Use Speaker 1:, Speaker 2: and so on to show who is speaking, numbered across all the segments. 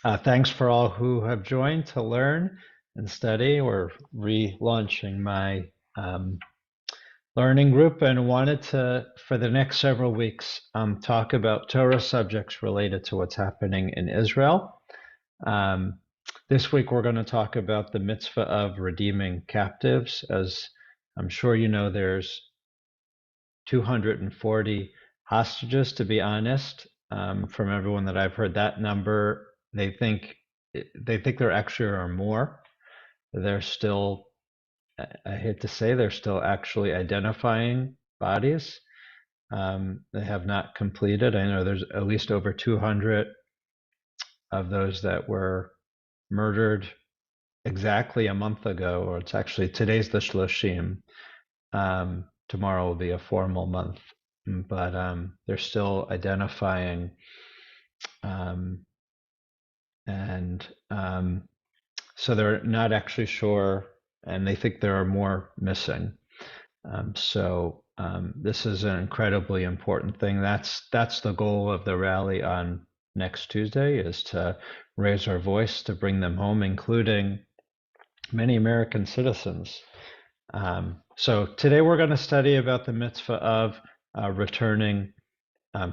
Speaker 1: Thanks for all who have joined to learn and study. We're relaunching my um, learning group and wanted to, for the next several weeks, talk about Torah subjects related to what's happening in Israel. Um, this week, we're going to talk about the mitzvah of redeeming captives. As I'm sure you know, there's 240 hostages, to be honest. From everyone that I've heard, that number, they think there actually are more. They're still, I hate to say, they're still actually identifying bodies. They have not completed. I know there's at least over 200 of those that were murdered exactly a month ago, or it's actually today's the Shloshim. Tomorrow will be a formal month, but they're still identifying, um, and so they're not actually sure, and they think there are more missing. So this is an incredibly important thing. That's the goal of the rally on next Tuesday, is to raise our voice to bring them home, including many American citizens. So today we're going to study about the mitzvah of returning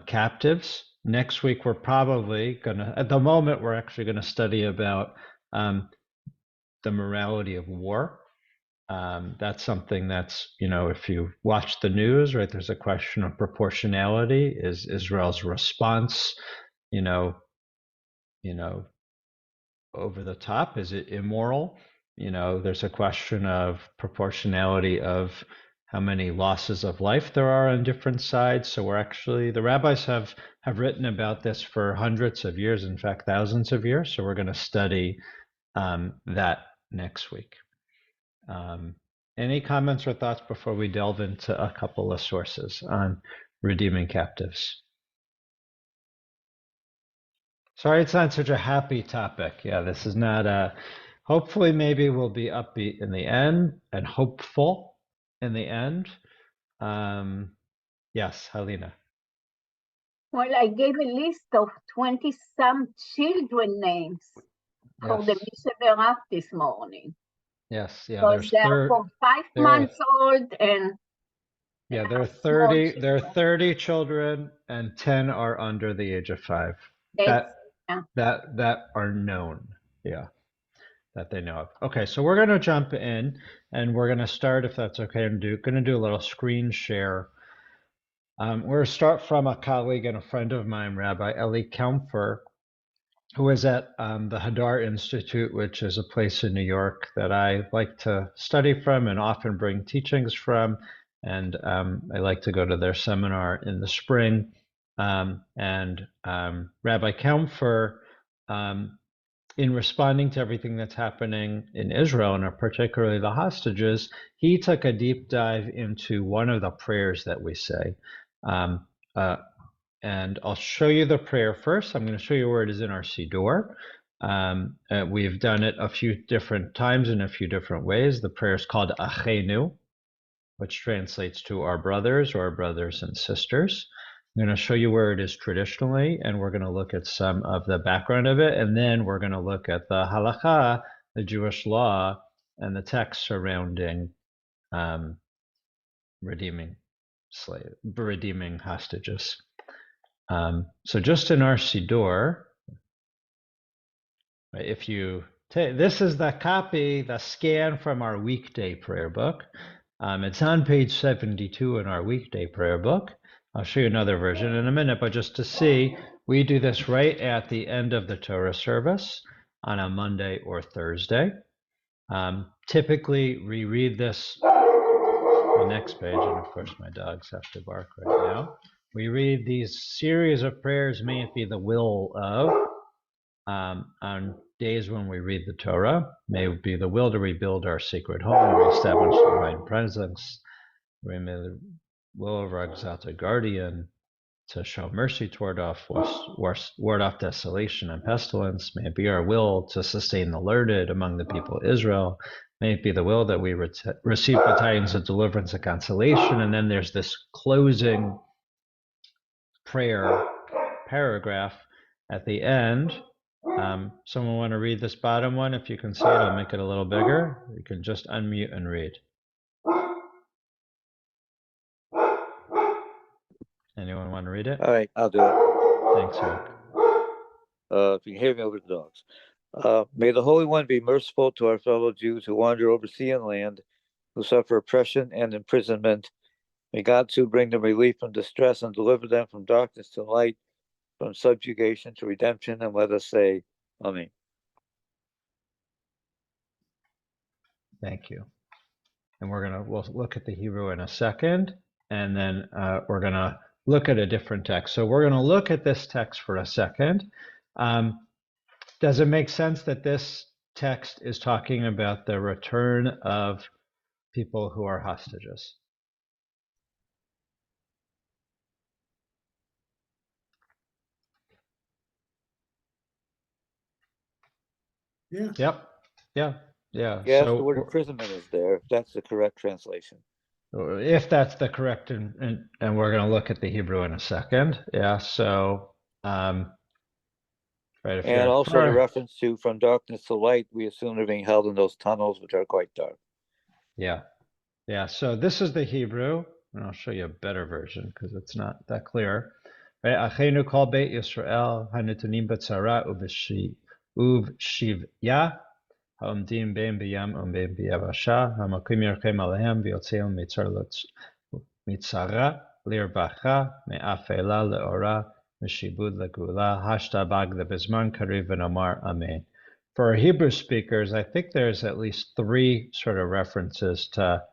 Speaker 1: captives. Next week we're probably going to, at the moment, we're actually going to study about the morality of war. That's something that's, if you watch the news, right, there's a question of proportionality. Is Israel's response, you know, you know, over the top? Is it immoral? There's a question of proportionality of how many losses of life there are on different sides. So the rabbis have written about this for hundreds of years, in fact, thousands of years. So we're going to study that next week. Any comments or thoughts before we delve into a couple of sources on redeeming captives? Sorry, it's not such a happy topic. Yeah, this is not a. Hopefully, maybe we'll be upbeat in the end and hopeful in the end. Yes, Helena.
Speaker 2: Well, I gave a list of 20-some children names for the
Speaker 1: Yes.
Speaker 2: Mishabera this morning.
Speaker 1: Yes. Yeah.
Speaker 2: Because they are from 5 months old and
Speaker 1: yeah. There are
Speaker 2: small
Speaker 1: 30. There are
Speaker 2: children.
Speaker 1: 30 children, and 10 are under the age of 5.
Speaker 2: That's
Speaker 1: That are known. Yeah. That they know of. Okay, so we're going to jump in and we're going to start, if that's okay, and going to do a little screen share. We're going to start from a colleague and a friend of mine, Rabbi Eli Kampfer, who is at the Hadar Institute, which is a place in New York that I like to study from and often bring teachings from. And I like to go to their seminar in the spring. And Rabbi Kampfer, in responding to everything that's happening in Israel, and particularly the hostages, he took a deep dive into one of the prayers that we say. Um, uh, and I'll show you the prayer first. I'm going to show you where it is in our Siddur. We've done it a few different times in a few different ways. The prayer is called Achenu, which translates to our brothers or our brothers and sisters. I'm going to show you where it is traditionally, and we're going to look at some of the background of it, and then we're going to look at the halakha, the Jewish law, and the text surrounding redeeming hostages. So just in our Siddur, if you this is the copy, the scan from our weekday prayer book. It's on page 72 in our weekday prayer book. I'll show you another version in a minute, but just to see, we do this right at the end of the Torah service on a Monday or Thursday. Typically, we read this, the next page, and of course my dogs have to bark right now. We read these series of prayers, may it be the will of, on days when we read the Torah. May it be the will to rebuild our sacred home, reestablish divine presence. May the will of our exalted guardian to show mercy toward us, ward off desolation and pestilence. May it be our will to sustain the learned among the people of Israel. May it be the will that we receive the tidings of deliverance and consolation. And then there's this closing prayer paragraph at the end, Someone want to read this bottom one? If you can see it, I'll make it a little bigger. You can just unmute and read. Anyone want to read it?
Speaker 3: All right, I'll do it.
Speaker 1: Thanks, Eric.
Speaker 3: If you can hear me over the dogs. May the Holy One be merciful to our fellow Jews who wander over sea and land, who suffer oppression and imprisonment. May God too bring them relief from distress and deliver them from darkness to light, from subjugation to redemption, and let us say, Amen.
Speaker 1: Thank you. And we'll look at the Hebrew in a second, and then we're gonna look at a different text. So we're gonna look at this text for a second. Does it make sense that this text is talking about the return of people who are hostages?
Speaker 4: Yeah.
Speaker 1: Yep. Yeah. Yeah.
Speaker 3: Yes,
Speaker 1: So
Speaker 3: the word imprisonment is there. That's the correct translation.
Speaker 1: if that's the correct, and we're going to look at the Hebrew in a second. Yeah. So, right. If
Speaker 3: And
Speaker 1: you're
Speaker 3: also the reference to from darkness to light, we assume they're being held in those tunnels, which are quite dark.
Speaker 1: Yeah. Yeah. So this is the Hebrew, and I'll show you a better version because it's not that clear. Right. Achenu kol beit Yisrael hanetunim b'tzara uv'shivya העומדים בין בים ובין ביבשה, המקים ירחם עליהם ויוציאם מצרה לרווחה, מאפלה לאורה, משעבוד לגאולה, השתבח בזמן קריב ונאמר amen. For our Hebrew speakers, I think there's at least three sort of references to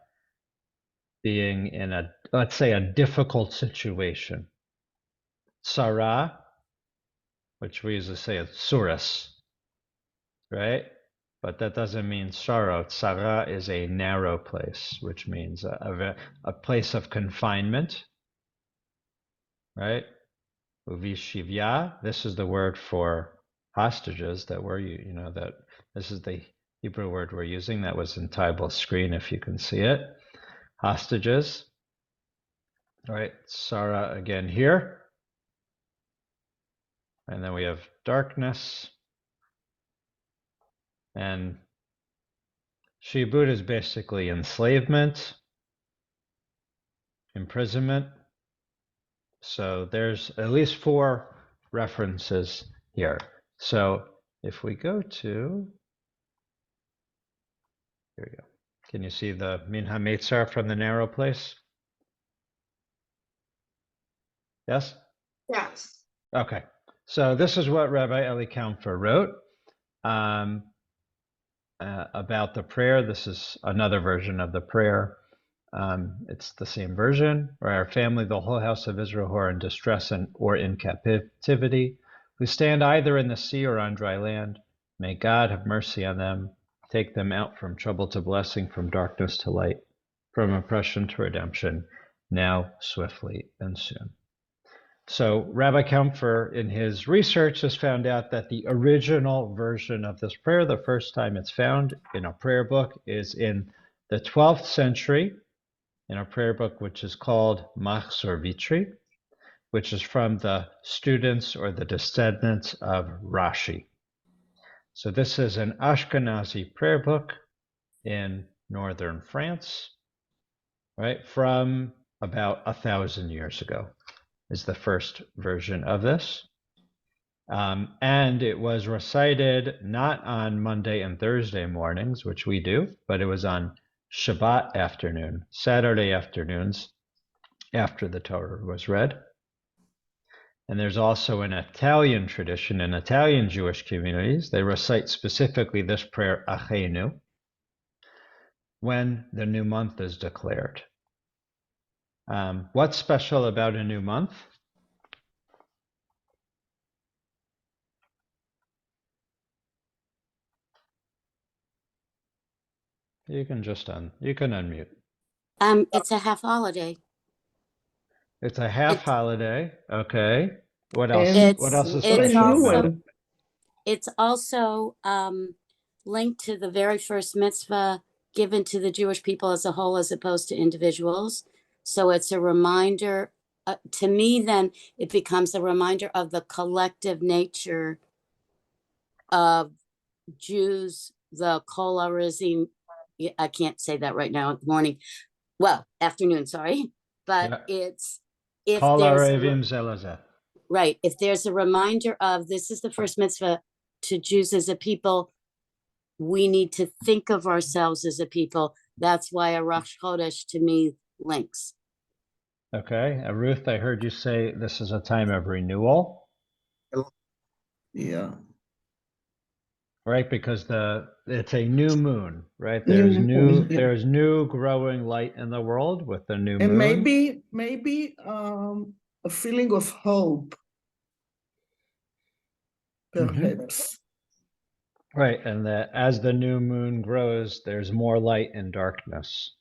Speaker 1: being in a, let's say, a difficult situation. Sarah, which we usually say is surus, right? But that doesn't mean sorrow. Tsara is a narrow place, which means a place of confinement, right? Uvishivya, this is the word for hostages that we're, that this is the Hebrew word we're using that was in Tyball's screen if you can see it. Hostages, right? Sarah again here. And then we have darkness. And Shibud is basically enslavement, imprisonment. So there's at least four references here. So if we go to, here we go. Can you see the Min HaMeitzar from the narrow place? Yes?
Speaker 4: Yes.
Speaker 1: Okay. So this is what Rabbi Eli Kampfer wrote about the prayer. This is another version of the prayer. It's the same version, where our family, the whole house of Israel, who are in distress or in captivity, who stand either in the sea or on dry land, may God have mercy on them, take them out from trouble to blessing, from darkness to light, from oppression to redemption, now, swiftly, and soon. So Rabbi Kampfer, in his research, has found out that the original version of this prayer, the first time it's found in a prayer book, is in the 12th century, in a prayer book which is called Machzor Vitri, which is from the students or the descendants of Rashi. So this is an Ashkenazi prayer book in northern France, right, from about 1,000 years ago is the first version of this. And it was recited not on Monday and Thursday mornings, which we do, but it was on Shabbat afternoon, Saturday afternoons, after the Torah was read. And there's also an Italian tradition in Italian Jewish communities. They recite specifically this prayer, Achenu, when the new month is declared. What's special about a new month? You can unmute.
Speaker 5: It's a half holiday.
Speaker 1: It's a half holiday. Okay. What else?
Speaker 4: And
Speaker 1: What else is
Speaker 5: it's
Speaker 1: special
Speaker 4: new
Speaker 1: about
Speaker 4: one.
Speaker 1: it?
Speaker 5: It's also linked to the very first mitzvah given to the Jewish people as a whole, as opposed to individuals. So it's a reminder. To me, then it becomes a reminder of the collective nature of Jews, the Kolarizim, I can't say that right now, morning, well, afternoon, sorry, but
Speaker 1: Yeah.
Speaker 5: it's, if
Speaker 1: Kol
Speaker 5: there's,
Speaker 1: Arevim Zelazeh.
Speaker 5: right, if there's a reminder of, this is the first mitzvah to Jews as a people, we need to think of ourselves as a people. That's why a Rosh Chodesh to me links.
Speaker 1: Okay. Ruth, I heard you say this is a time of renewal,
Speaker 4: Yeah.
Speaker 1: right? Because it's a new moon, right?
Speaker 4: New moon, yeah.
Speaker 1: There's new growing light in the world with the new
Speaker 4: And
Speaker 1: moon.
Speaker 4: maybe a feeling of hope, perhaps.
Speaker 1: Right, and that as the new moon grows, there's more light and darkness,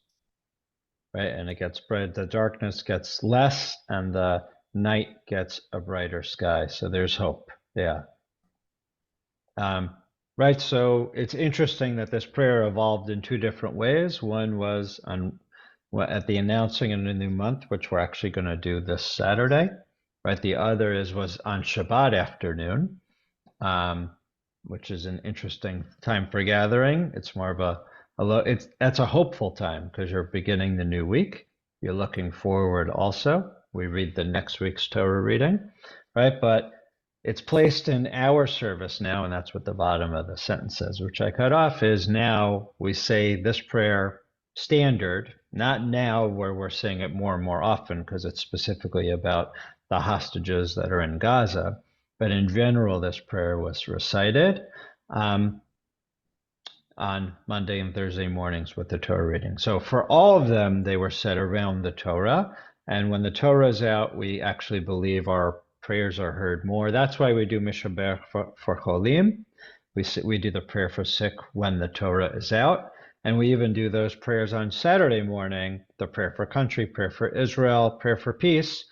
Speaker 1: right? And it gets bright, the darkness gets less, and the night gets a brighter sky. So there's hope. Yeah. Right. So it's interesting that this prayer evolved in two different ways. One was at the announcing in the new month, which we're actually going to do this Saturday, right? The other was on Shabbat afternoon, which is an interesting time for gathering. It's more of that's a hopeful time because you're beginning the new week. You're looking forward also. We read the next week's Torah reading, right? But it's placed in our service now, and that's what the bottom of the sentence says, which I cut off, is now we say this prayer standard, not now where we're saying it more and more often because it's specifically about the hostages that are in Gaza, but in general, this prayer was recited on Monday and Thursday mornings with the Torah reading. So for all of them, they were said around the Torah. And when the Torah is out, we actually believe our prayers are heard more. That's why we do Mishaber for Cholim. We do the prayer for sick when the Torah is out. And we even do those prayers on Saturday morning, the prayer for country, prayer for Israel, prayer for peace,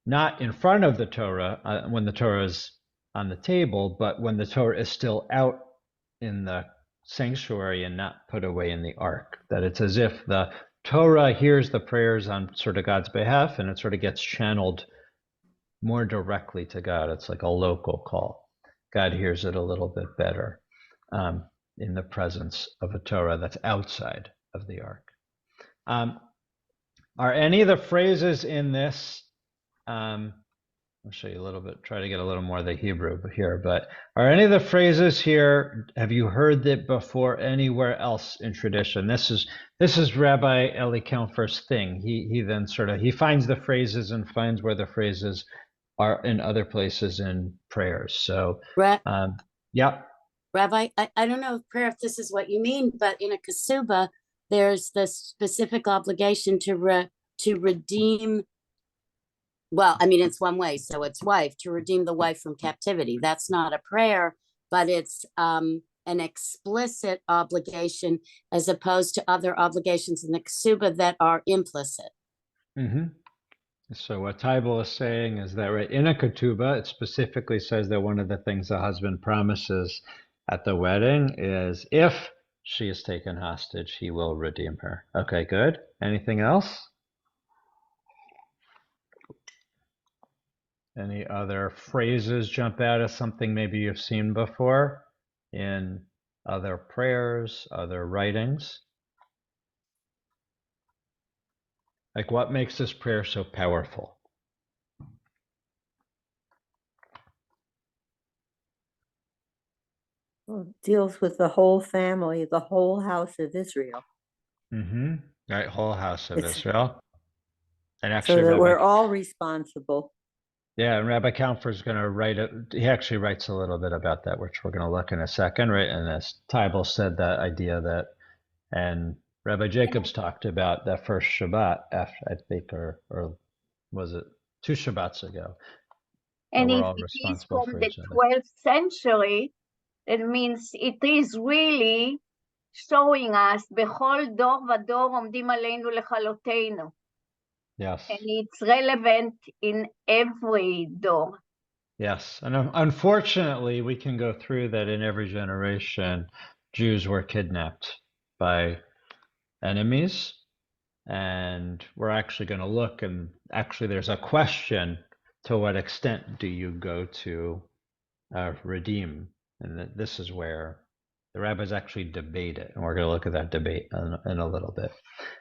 Speaker 1: not in front of the Torah when the Torah is on the table, but when the Torah is still out in the sanctuary and not put away in the ark. That it's as if the Torah hears the prayers on sort of God's behalf and it sort of gets channeled more directly to God. It's like a local call. God hears it a little bit better in the presence of a Torah that's outside of the ark. Are any of the phrases in this I'll show you a little bit, try to get a little more of the Hebrew here, but are any of the phrases here, have you heard it before anywhere else in tradition? This is Rabbi Eli Kampfer's thing. He then he finds the phrases and finds where the phrases are in other places in prayers. So, yeah.
Speaker 5: Rabbi, I don't know, prayer, if this is what you mean, but in a kasuba, there's the specific obligation to redeem. Well, I mean, it's one way, so it's wife, to redeem the wife from captivity. That's not a prayer, but it's an explicit obligation as opposed to other obligations in the ksuba that are implicit.
Speaker 1: So what Tybal is saying is that right in a ketubah, it specifically says that one of the things the husband promises at the wedding is if she is taken hostage, he will redeem her. Okay, good. Anything else? Any other phrases jump out as something maybe you've seen before in other prayers, other writings? Like what makes this prayer so powerful?
Speaker 6: Well, it deals with the whole family, the whole house of Israel.
Speaker 1: Right, whole house of Israel. And
Speaker 6: So
Speaker 1: actually,
Speaker 6: that we're all responsible.
Speaker 1: yeah, and Rabbi Kampfer's going to write it. He actually writes a little bit about that, which we're going to look in a second, right? And as Tybal said, that idea that, and Rabbi Jacobs talked about that first Shabbat, after, I think, or was it 2 Shabbats ago?
Speaker 2: And
Speaker 1: we're
Speaker 2: if
Speaker 1: all
Speaker 2: it is
Speaker 1: responsible
Speaker 2: from
Speaker 1: for
Speaker 2: the
Speaker 1: each other.
Speaker 2: 12th century, it means it is really showing us, בכל דור ודור עומדים עלינו לכלותנו.
Speaker 1: Yes.
Speaker 2: And it's relevant in every door.
Speaker 1: Yes, and unfortunately, we can go through that in every generation. Jews were kidnapped by enemies, and we're actually going to look, and actually, there's a question: to what extent do you go to redeem And this is where the rabbis actually debate it, and we're going to look at that debate in a little bit.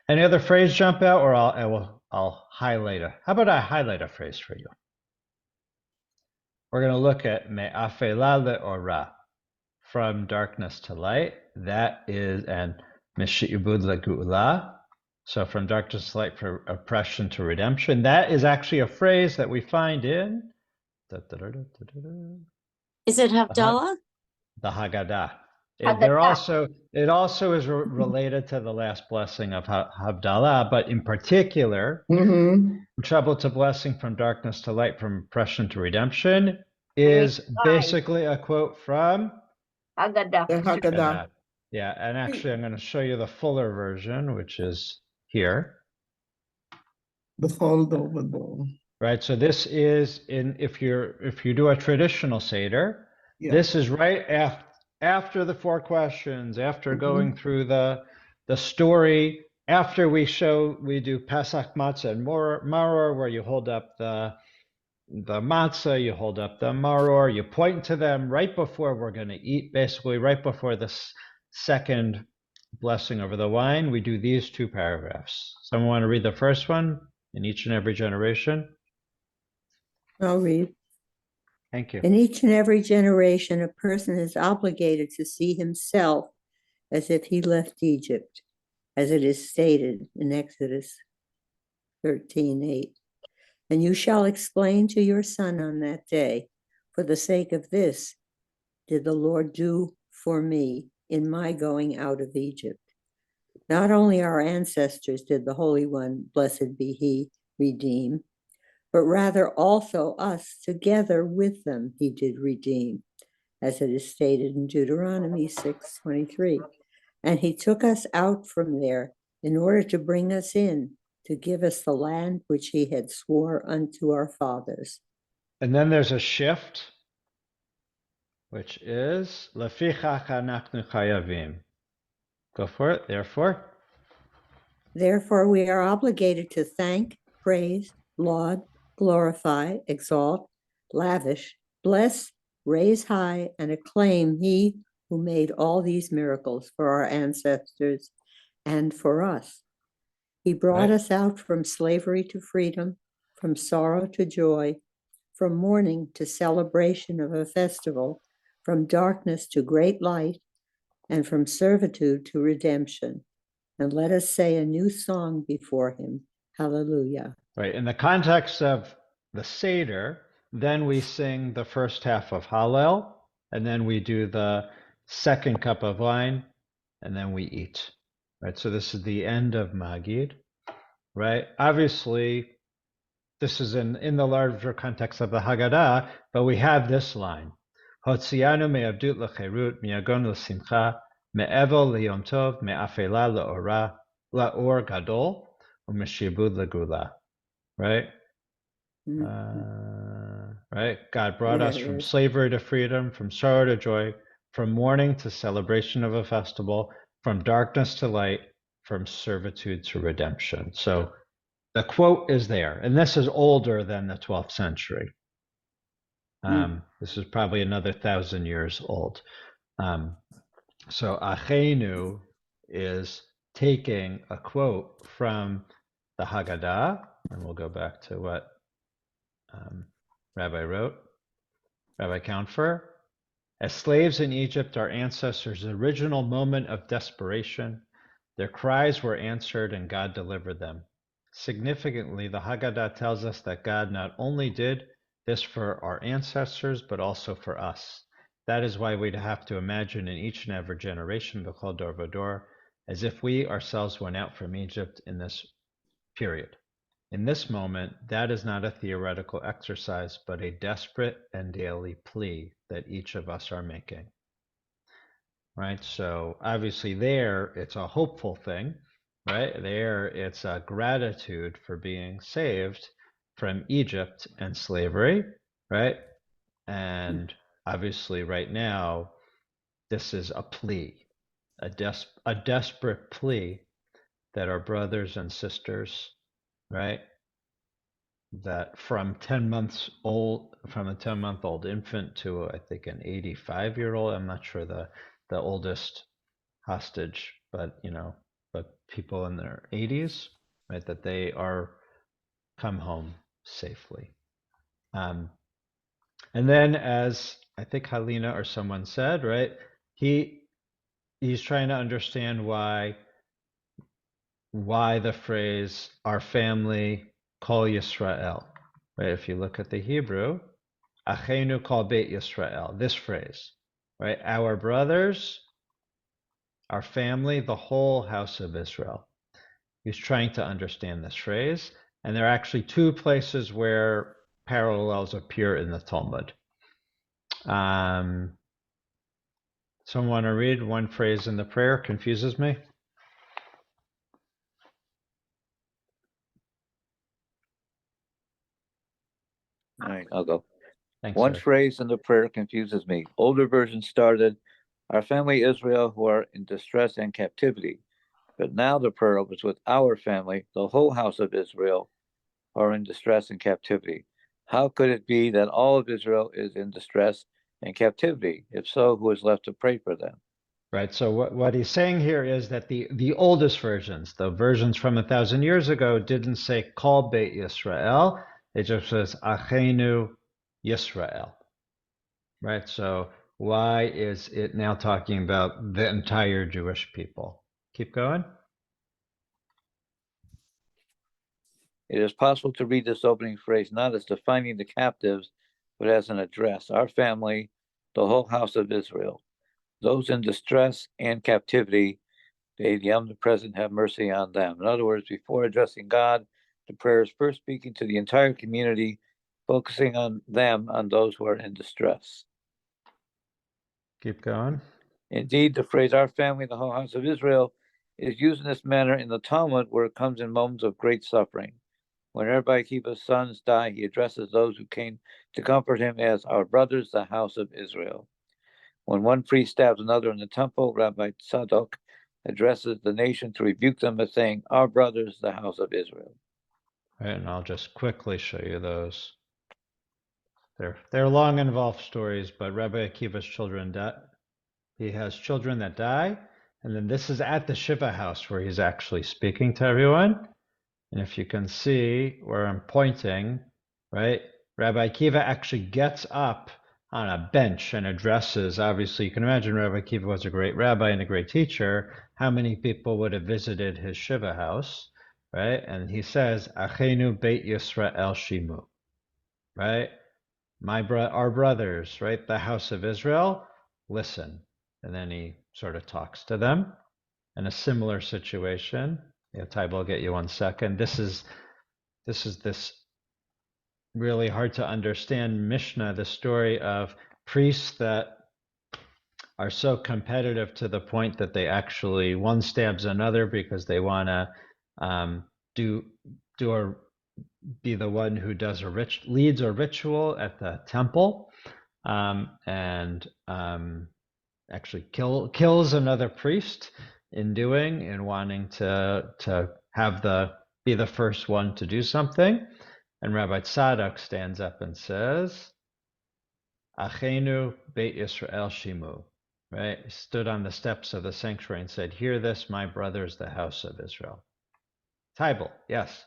Speaker 1: Any other phrase jump out, or I'll highlight a. How about I highlight a phrase for you? We're going to look at me'afela le'ora, from darkness to light. That is, and mishi'ibud le'gu'ula, so from darkness to light, for oppression to redemption. That is actually a phrase that we find in
Speaker 5: Is it Havdalah?
Speaker 1: the Haggadah.
Speaker 2: Haggadah.
Speaker 1: It also is related to the last blessing of Havdalah, but in particular,
Speaker 4: Mhm.
Speaker 1: from trouble to blessing, from darkness to light, from oppression to redemption, is basically a quote from
Speaker 2: Haggadah.
Speaker 4: The Haggadah.
Speaker 1: Haggadah. Yeah, and actually, I'm going to show you the fuller version, which is here.
Speaker 4: B'chol dor v'dor.
Speaker 1: Right, so this is if you do a traditional Seder,
Speaker 4: Yeah.
Speaker 1: this is right after the four questions, after going through the story, after we do Pesach Matzah and Maror, where you hold up the matzah, you hold up the maror, you point to them right before we're going to eat, basically right before the second blessing over the wine. We do these two paragraphs. Someone want to read the first one? In each and every generation.
Speaker 6: I'll read.
Speaker 1: Thank you.
Speaker 6: In each and every generation, a person is obligated to see himself as if he left Egypt, as it is stated in Exodus 13:8. And you shall explain to your son on that day, for the sake of this did the Lord do for me in my going out of Egypt. Not only our ancestors did the Holy One, blessed be he, redeem, but rather also us together with them he did redeem, as it is stated in Deuteronomy 6:23. And he took us out from there in order to bring us in, to give us the land which he had swore unto our fathers.
Speaker 1: And then there's a shift, which is Lefichach anachnu chayavim. Go for it.
Speaker 6: Therefore, we are obligated to thank, praise, laud, glorify, exalt, lavish, bless, raise high, and acclaim he who made all these miracles for our ancestors and for us. He brought
Speaker 1: Right.
Speaker 6: us out from slavery to freedom, from sorrow to joy, from mourning to celebration of a festival, from darkness to great light, and from servitude to redemption. And let us say a new song before him. Hallelujah.
Speaker 1: Right. In the context of the Seder, then we sing the first half of Hallel, and then we do the second cup of wine, and then we eat. Right. So this is the end of Magid. Right. Obviously, this is in the larger context of the Haggadah, but we have this line: Hotzianu me'avdut lecherut, mi'agon l'simcha, me'evel liyom tov, me'afela le'ora, la'or gadol, u'meshibud le'gula. Right? Right? God brought us from slavery to freedom, from sorrow to joy, from mourning to celebration of a festival, from darkness to light, from servitude to redemption. So the quote is there, and this is older than the 12th century. This is probably another 1,000 years old. So Achenu is taking a quote from the Haggadah, and we'll go back to what Rabbi wrote, Rabbi Kaunfer. As slaves in Egypt, our ancestors' original moment of desperation, their cries were answered and God delivered them. Significantly, the Haggadah tells us that God not only did this for our ancestors, but also for us. That is why we'd have to imagine in each and every generation, B'chol dor v'dor, as if we ourselves went out from Egypt in this period. In this moment, that is not a theoretical exercise, but a desperate and daily plea that each of us are making. Right? So obviously there, it's a hopeful thing, right? There, it's a gratitude for being saved from Egypt and slavery, right? And obviously right now, this is a plea, a desperate plea that our brothers and sisters, right, that from 10 months old, from a 10-month-old infant to I think an 85-year-old, I'm not sure the oldest hostage, but but people in their 80s, right, that they are come home safely. And then, as I think Helena or someone said, right, he's trying to understand why the phrase "our family Kol Yisrael," right? If you look at the Hebrew, Achenu Kol Beit Yisrael, this phrase, right? Our brothers, our family, the whole house of Israel. He's trying to understand this phrase, and there are actually two places where parallels appear in the Talmud. Someone want to read one phrase in the prayer? Confuses me.
Speaker 3: All right, I'll go.
Speaker 1: Thanks,
Speaker 3: One
Speaker 1: Eric.
Speaker 3: phrase in the prayer confuses me. Older versions started, "Our family Israel who are in distress and captivity." But now the prayer opens with "our family, the whole house of Israel, are in distress and captivity." How could it be that all of Israel is in distress and captivity? If so, who is left to pray for them?
Speaker 1: Right. So what he's saying here is that the oldest versions, the versions from 1,000 years ago, didn't say Kol Beit Yisrael. It just says Achenu Yisrael. Right. So why is it now talking about the entire Jewish people? Keep going.
Speaker 3: It is possible to read this opening phrase not as defining the captives, but as an address. Our family, the whole house of Israel. Those in distress and captivity, may the omnipresent have mercy on them. In other words, before addressing God, the prayer is first speaking to the entire community, focusing on them, on those who are in distress.
Speaker 1: Keep going.
Speaker 3: Indeed, the phrase "our family, the whole house of Israel" is used in this manner in the Talmud, where it comes in moments of great suffering. When Rabbi Akiva's sons die, he addresses those who came to comfort him as "our brothers, the house of Israel." When one priest stabs another in the temple, Rabbi Tzadok addresses the nation to rebuke them as saying, "Our brothers, the house of Israel."
Speaker 1: Right, and I'll just quickly show you those. They're long, involved stories, but Rabbi Akiva's children he has children that die, and then this is at the Shiva house where he's actually speaking to everyone. And if you can see where I'm pointing, right, Rabbi Akiva actually gets up on a bench and addresses. Obviously, you can imagine Rabbi Akiva was a great rabbi and a great teacher. How many people would have visited his Shiva house, right? And he says, Achenu Beit Yisrael Shimu, right? Our brothers, right? The house of Israel, listen. And then he sort of talks to them. In a similar situation, Tyba, I'll get you 1 second. This is this really hard to understand Mishnah, the story of priests that are so competitive to the point that they actually one stabs another because they want to be the one who does leads a ritual at the temple, and actually kills another priest in wanting to be the first one to do something. And Rabbi Tzadok stands up and says, Achenu Beit Yisrael Shimu. Right? He stood on the steps of the sanctuary and said, "Hear this, my brothers, the house of Israel." Tybal, yes.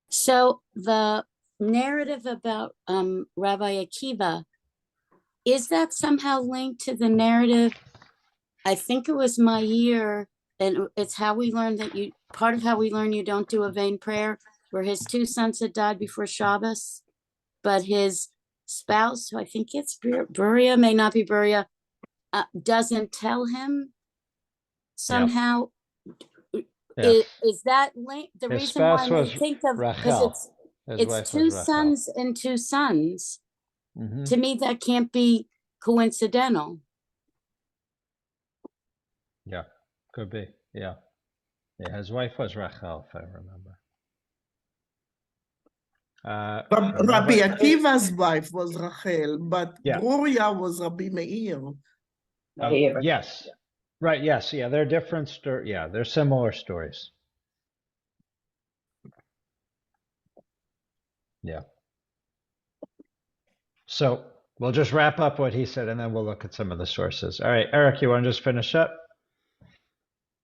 Speaker 5: So the narrative about Rabbi Akiva, is that somehow linked to the narrative? I think it was my year, and it's how we learned that part of how we learn you don't do a vain prayer, where his two sons had died before Shabbos, but his spouse, who I think it's Beria, may not be Beria, doesn't tell him somehow.
Speaker 1: Yeah.
Speaker 5: Is that link? The
Speaker 1: His
Speaker 5: reason why
Speaker 1: spouse
Speaker 5: I
Speaker 1: was
Speaker 5: think of, because
Speaker 1: Rachel. His
Speaker 5: it's
Speaker 1: wife
Speaker 5: two
Speaker 1: was Rachel.
Speaker 5: sons and two sons.
Speaker 1: Mm-hmm.
Speaker 5: To me, that can't be coincidental.
Speaker 1: Yeah, could be. Yeah. His wife was Rachel, if I remember.
Speaker 4: Rabbi Akiva's wife was Rachel, but
Speaker 1: Yeah.
Speaker 4: Bruria was Rabbi Meir.
Speaker 1: Yes. Right. Yes. Yeah. They're different. They're similar stories. Yeah. So we'll just wrap up what he said and then we'll look at some of the sources. All right, Eric, you want to just finish up?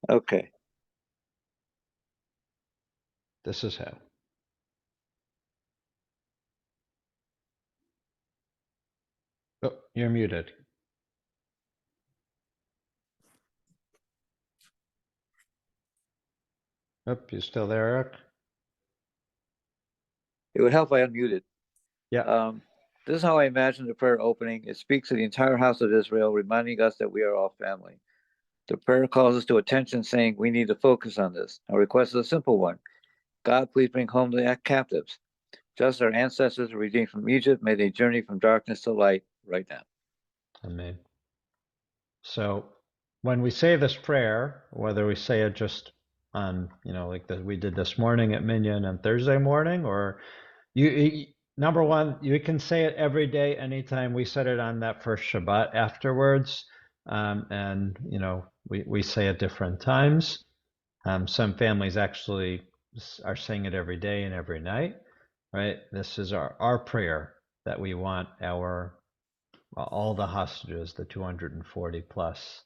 Speaker 3: Okay.
Speaker 1: This is how. Oh, you're muted. Oh, you still there, Eric?
Speaker 3: It would help if I unmuted.
Speaker 1: Yeah.
Speaker 3: This is how I imagine the prayer opening. It speaks to the entire house of Israel, reminding us that we are all family. The prayer calls us to attention, saying we need to focus on this. Our request is a simple one. God, please bring home the captives. Just as our ancestors were redeemed from Egypt, may they journey from darkness to light right now.
Speaker 1: Amen. So when we say this prayer, whether we say it just on, like we did this morning at Minyan and Thursday morning, or number one, you can say it every day, anytime. We said it on that first Shabbat afterwards, and we say it different times. Some families actually are saying it every day and every night, right? This is our prayer that we want all the hostages, the 240 plus,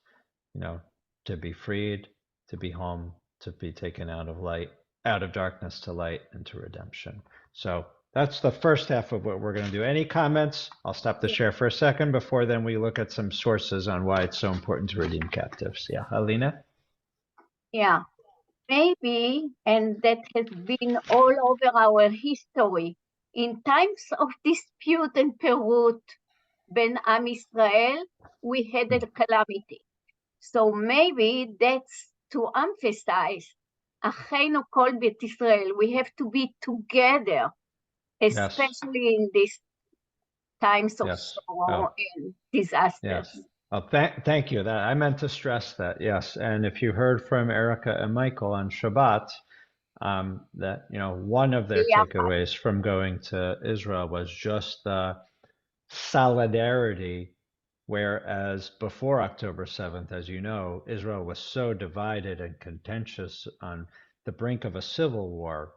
Speaker 1: to be freed, to be home, to be taken out of darkness to light, and to redemption. So that's the first half of what we're going to do. Any comments? I'll stop the share for a second. Before then, we look at some sources on why it's so important to redeem captives. Yeah, Alina?
Speaker 2: Yeah, maybe, and that has been all over our history. In times of dispute and perut ben Am Israel, we had a calamity. So maybe that's to emphasize, Achenu Kol Bet Israel, we have to be together, especially in these times of
Speaker 1: Yes.
Speaker 2: sorrow and disasters.
Speaker 1: Yes. Oh, thank you. That I meant to stress that. Yes. And if you heard from Erica and Michael on Shabbat, that one of their takeaways from going to Israel was just the solidarity, whereas before October 7th, as you know, Israel was so divided and contentious on the brink of a civil war.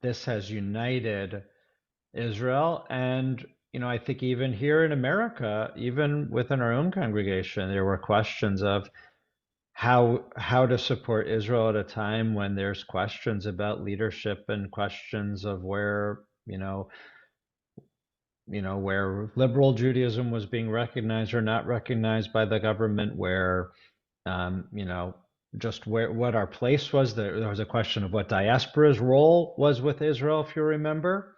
Speaker 1: This has united Israel, and I think even here in America, even within our own congregation, there were questions of how to support Israel at a time when there's questions about leadership and questions of where where liberal Judaism was being recognized or not recognized by the government, where just what our place was. There was a question of what diaspora's role was with Israel, if you remember,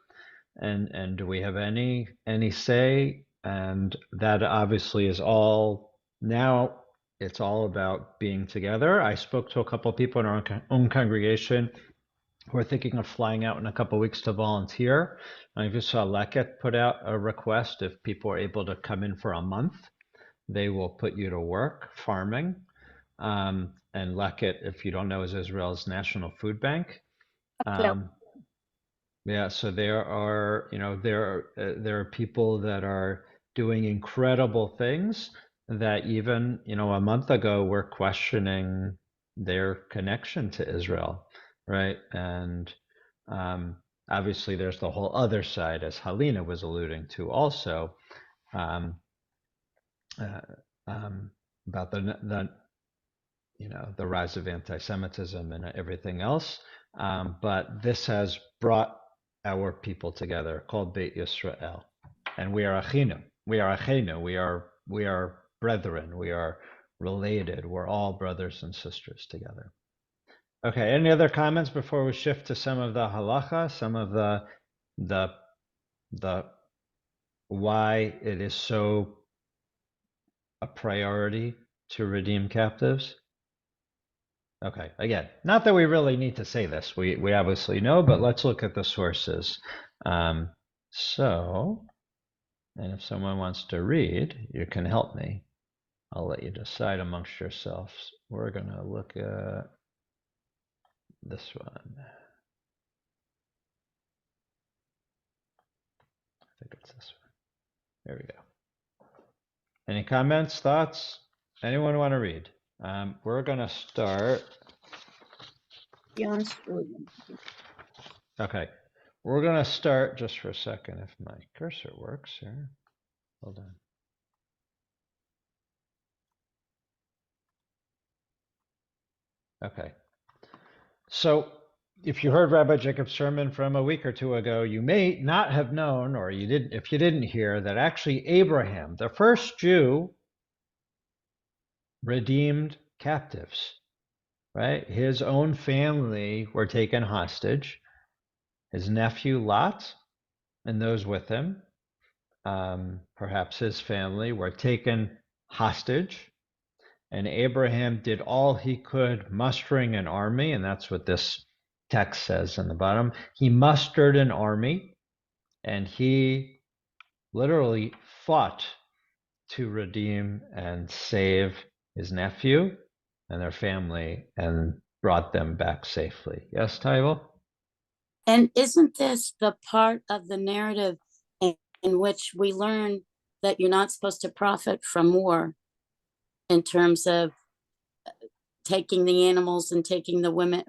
Speaker 1: and do we have any say? And that obviously is all now. It's all about being together. I spoke to a couple of people in our own congregation who are thinking of flying out in a couple of weeks to volunteer. I just saw Leket put out a request. If people are able to come in for a month, they will put you to work farming. And Leket, if you don't know, is Israel's national food bank. Yeah, so there are, there are people that are doing incredible things that even, a month ago were questioning their connection to Israel, right? And obviously, there's the whole other side, as Halina was alluding to, also um, about the the rise of anti-Semitism and everything else. But this has brought our people together, called Beit Yisrael, and we are achinu. We are achenu. We are brethren. We are related. We're all brothers and sisters together. Okay. Any other comments before we shift to some of the halacha, some of the why it is so a priority to redeem captives? Okay, again, not that we really need to say this. We obviously know, but let's look at the sources. And if someone wants to read, you can help me. I'll let you decide amongst yourselves. We're going to look at this one. I think it's this one. There we go. Any comments, thoughts? Anyone want to read? We're going to start. Okay. we're going to start just for a second if my cursor works here. Hold on. Okay. So if you heard Rabbi Jacob's sermon from a week or two ago, you may not have known, or you didn't, if you didn't hear, that actually Abraham, the first Jew, redeemed captives, right? His own family were taken hostage. His nephew Lot and those with him, perhaps his family, were taken hostage. And Abraham did all he could, mustering an army, and that's what this text says in the bottom. He mustered an army, and he literally fought to redeem and save his nephew and their family and brought them back safely. Yes, Tybal?
Speaker 5: And isn't this the part of the narrative in which we learn that you're not supposed to profit from war in terms of taking the animals and taking the women?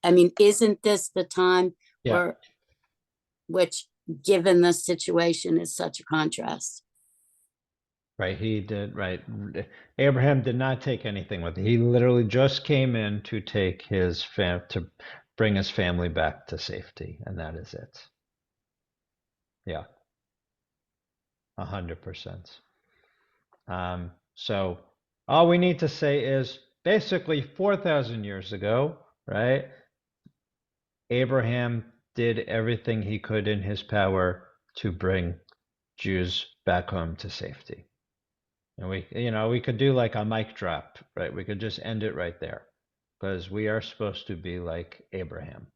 Speaker 5: I mean, isn't this the time where, which given the situation is such a contrast?
Speaker 1: Right, he did, right. Abraham did not take anything with him. He literally just came in to take his to bring his family back to safety, and that is it. Yeah, 100%. So all we need to say is basically 4,000 years ago, right? Abraham did everything he could in his power to bring Jews back home to safety. And we could do like a mic drop, right? We could just end it right there, because we are supposed to be like Abraham,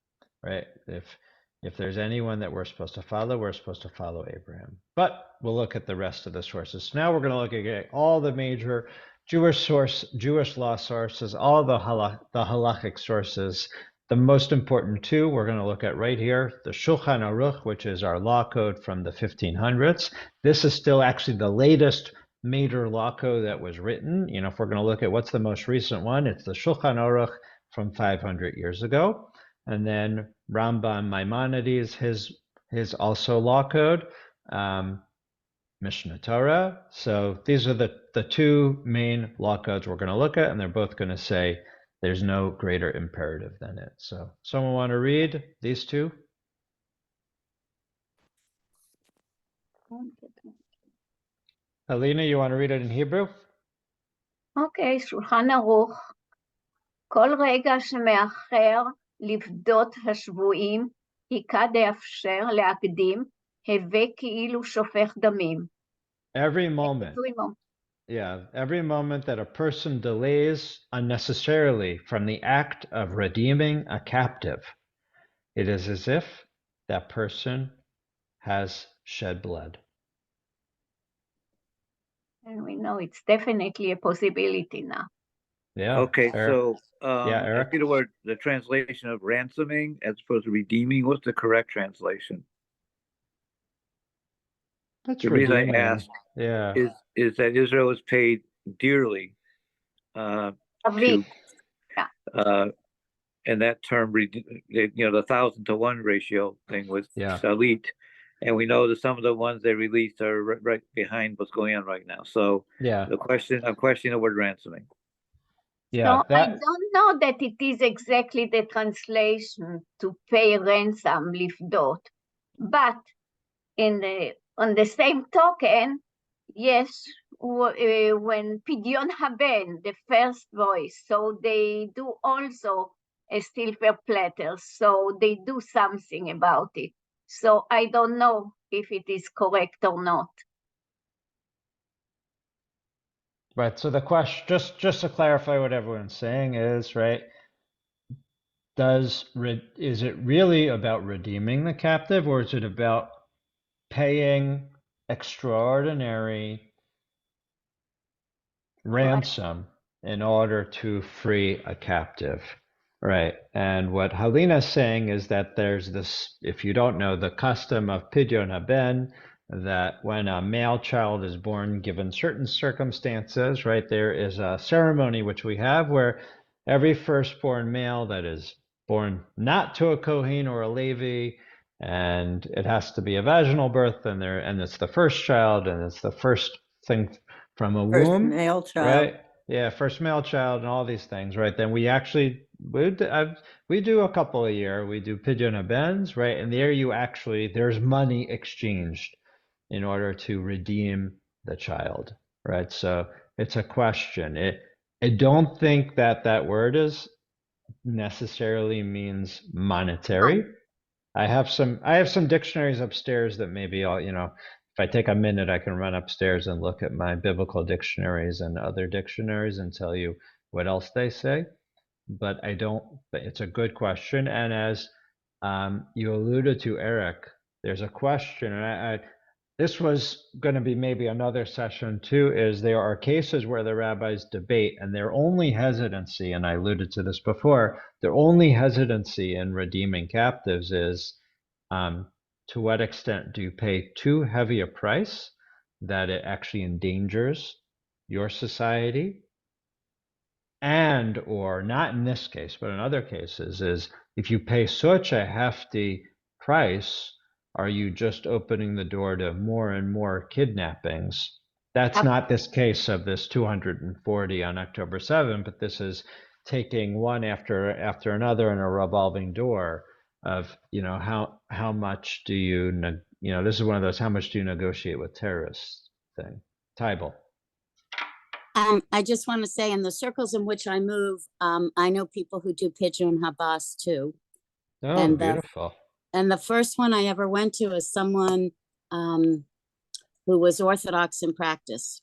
Speaker 1: right? If there's anyone that we're supposed to follow Abraham. But we'll look at the rest of the sources. Now we're going to look at all the major Jewish law sources, all the halachic sources. The most important two we're going to look at right here, the Shulchan Aruch, which is our law code from the 1500s. This is still actually the latest major law code that was written. If we're going to look at what's the most recent one, it's the Shulchan Aruch from 500 years ago. And then Rambam Maimonides, his also law code, Mishnah Torah. So these are the two main law codes we're going to look at, and they're both going to say there's no greater imperative than it. So someone want to read these two? Alina, you want to read it in Hebrew?
Speaker 2: אוקיי, שולחן ערוך. כל רגע שמאחר לפדות השבויים, היכה דאפשר להקדים, הווה כאילו שופך דמים.
Speaker 1: Every moment. Yeah, every moment that a person delays unnecessarily from the act of redeeming a captive, it is as if that person has shed blood.
Speaker 2: And we know it's definitely a possibility now.
Speaker 1: Yeah.
Speaker 3: Okay,
Speaker 1: Eric?
Speaker 3: so
Speaker 1: Yeah,
Speaker 3: I
Speaker 1: Eric?
Speaker 3: see the translation of ransoming as opposed to redeeming. What's the correct translation?
Speaker 1: That's
Speaker 3: The reason I
Speaker 1: redeeming.
Speaker 3: ask
Speaker 1: Yeah.
Speaker 3: is that Israel was paid dearly to and that term, the 1,000 to 1 ratio thing was salit, and we know that some of the ones they released are right behind what's going on right now. So I'm questioning the word ransoming.
Speaker 2: Yeah, so I don't know that it is exactly the translation to pay ransom, lifdot, but on the same token, yes, when Pidyon Haben, the first voice, so they do also a silver platter, so they do something about it. So I don't know if it is correct or not.
Speaker 1: Right. So the question, just to clarify what everyone's saying is, right, is it really about redeeming the captive, or is it about paying extraordinary ransom in order to free a captive? Right. And what Halina's saying is that there's this, if you don't know, the custom of Pidyon Haben, that when a male child is born, given certain circumstances, right, there is a ceremony which we have where every firstborn male that is born not to a Kohen or a Levi and it has to be a vaginal birth, and it's the first child, and it's the first thing from a
Speaker 6: First
Speaker 1: womb,
Speaker 6: male child.
Speaker 1: right? Yeah, first male child, and all these things, right? Then we do a couple a year. We do Pidyon Habens, right? And there there's money exchanged in order to redeem the child, right? So it's a question. I don't think that word is necessarily means monetary. I have some dictionaries upstairs that maybe if I take a minute, I can run upstairs and look at my biblical dictionaries and other dictionaries and tell you what else they say. But it's a good question. And as you alluded to, Eric, there's a question, and this was going to be maybe another session too, is there are cases where the rabbis debate, and their only hesitancy, and I alluded to this before, their only hesitancy in redeeming captives is to what extent do you pay too heavy a price that it actually endangers your society? And, or not in this case, but in other cases, is if you pay such a hefty price, are you just opening the door to more and more kidnappings? That's not this case of this 240 on October 7, but this is taking one after another in a revolving door of, how much do you, this is one of those, how much do you negotiate with terrorists thing. Tybal.
Speaker 5: I just want to say, in the circles in which I move, I know people who do Pidyon Habas too.
Speaker 1: Oh,
Speaker 5: And
Speaker 1: beautiful.
Speaker 5: And the first one I ever went to is someone who was Orthodox in practice.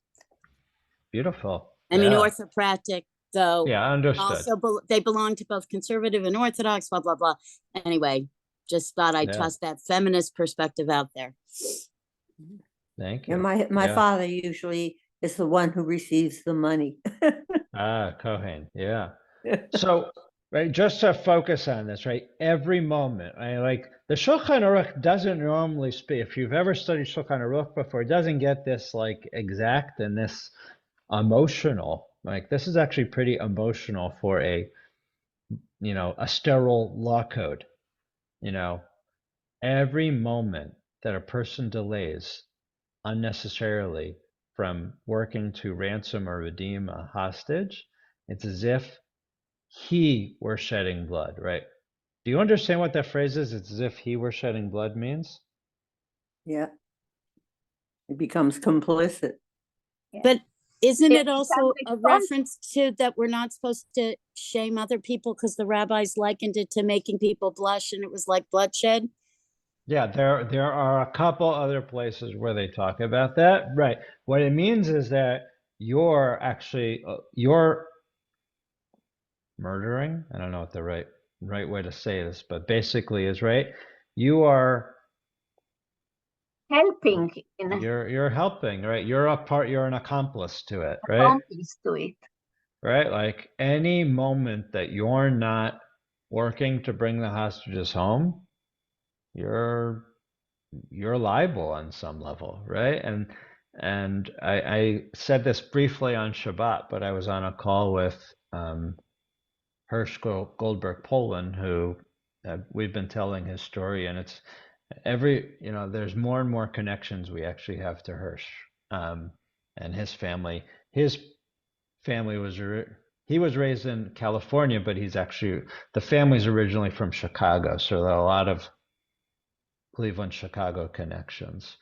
Speaker 1: Beautiful.
Speaker 5: I mean, orthopratic, though.
Speaker 1: Yeah, understood.
Speaker 5: Also, they belong to both conservative and Orthodox, blah, blah, blah. Anyway, just thought I'd toss that feminist perspective out there.
Speaker 1: Thank you.
Speaker 6: And my father usually is the one who receives the money.
Speaker 1: Kohen, yeah. So, right, just to focus on this, right, every moment, like the Shulchan Aruch doesn't normally speak. If you've ever studied Shulchan Aruch before, it doesn't get this like exact and this emotional. Like this is actually pretty emotional for a sterile law code. Every moment that a person delays unnecessarily from working to ransom or redeem a hostage, it's as if he were shedding blood, right? Do you understand what that phrase is? It's as if he were shedding blood means?
Speaker 6: Yeah. It becomes complicit.
Speaker 5: But isn't
Speaker 2: Yeah,
Speaker 5: it also a reference to that we're not supposed to shame other people because the rabbis likened it to making people blush and it was like bloodshed?
Speaker 1: Yeah, there are a couple other places where they talk about that. Right. What it means is that you're actually you're murdering. I don't know what the right way to say this, but basically is right. You are
Speaker 2: helping
Speaker 1: you're helping, right? You're an accomplice to it, right?
Speaker 2: accomplice to it.
Speaker 1: Right? Like any moment that you're not working to bring the hostages home, you're liable on some level, right? And I said this briefly on Shabbat, but I was on a call with Hirsch Goldberg Poland, who we've been telling his story, and it's there's more and more connections we actually have to Hirsch and his family. His family he was raised in California, but the family's originally from Chicago, so there are a lot of Cleveland, Chicago connections.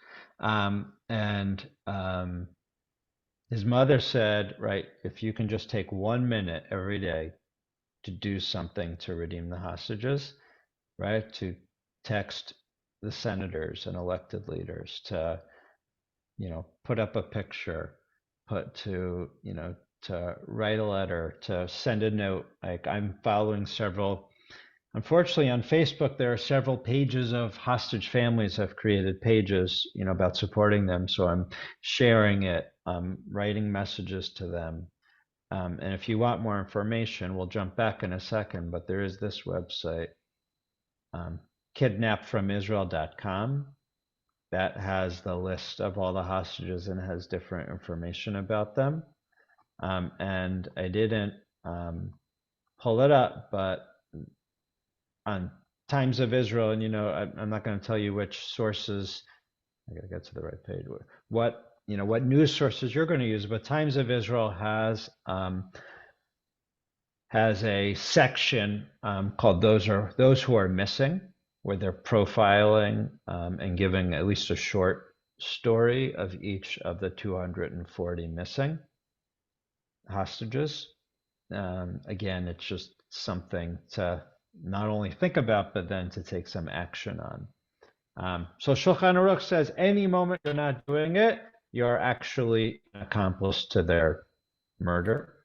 Speaker 1: His mother said, right, if you can just take 1 minute every day to do something to redeem the hostages, right, to text the senators and elected leaders, to, put up a picture, to write a letter, to send a note. Like I'm following several. Unfortunately, on Facebook, there are several pages of hostage families have created pages, about supporting them. So I'm sharing it, writing messages to them. And if you want more information, we'll jump back in a second, but there is this website, kidnappedfromisrael.com, that has the list of all the hostages and has different information about them. And I didn't pull it up, but on Times of Israel, and I'm not going to tell you which sources. I got to get to the right page. What news sources you're going to use, but Times of Israel has a section called "Those Who Are Missing," where they're profiling and giving at least a short story of each of the 240 missing hostages. Again, it's just something to not only think about, but then to take some action on. So Shulchan Aruch says any moment you're not doing it, you're actually an accomplice to their murder.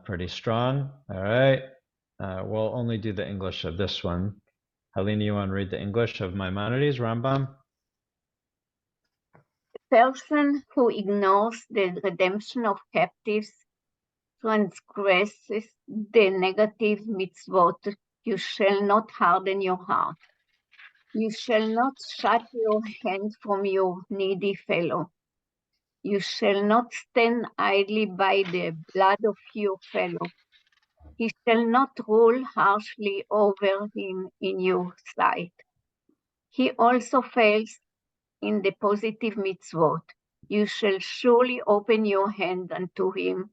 Speaker 1: Pretty strong. All right. We'll only do the English of this one. Helena, you want to read the English of Maimonides, Rambam?
Speaker 2: Person who ignores the redemption of captives transgresses the negative mitzvot. You shall not harden your heart. You shall not shut your hand from your needy fellow. You shall not stand idly by the blood of your fellow. He shall not rule harshly over him in your sight. He also fails in the positive mitzvot. You shall surely open your hand unto him,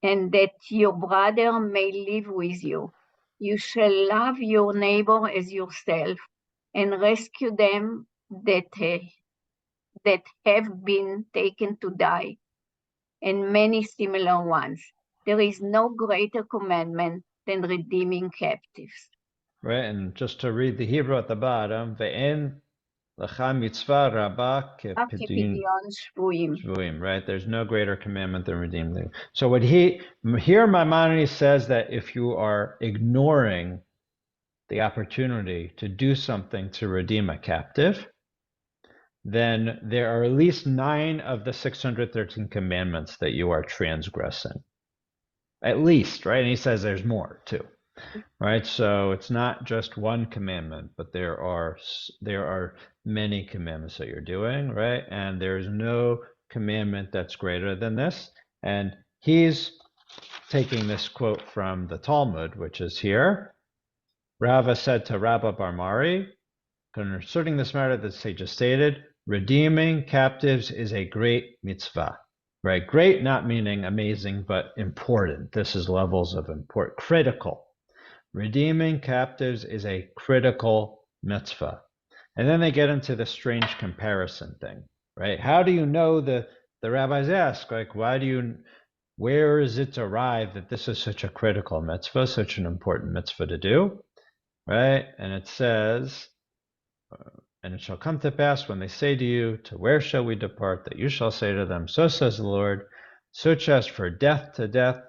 Speaker 2: and that your brother may live with you. You shall love your neighbor as yourself, and rescue them that have been taken to die, and many similar ones. There is no greater commandment than redeeming captives.
Speaker 1: Right, and just to read the Hebrew at the bottom, ve'en lecha mitzvah rabbah kepidyon shvuim, right? There's no greater commandment than redeeming. So here Maimonides says that if you are ignoring the opportunity to do something to redeem a captive, then there are at least 9 of the 613 commandments that you are transgressing. At least, right? And he says there's more too, right? So it's not just one commandment, but there are many commandments that you're doing, right? And there's no commandment that's greater than this. And he's taking this quote from the Talmud, which is here. Rava said to Rabbi Bar Mari, concerning this matter that they just stated, redeeming captives is a great mitzvah, right? Great not meaning amazing, but important. This is levels of important, critical. Redeeming captives is a critical mitzvah. And then they get into the strange comparison thing, right? How do you know the rabbis ask, like, where is it derived that this is such a critical mitzvah, such an important mitzvah to do, right? And it says, and it shall come to pass when they say to you, to where shall we depart, that you shall say to them, so says the Lord, such as for death to death,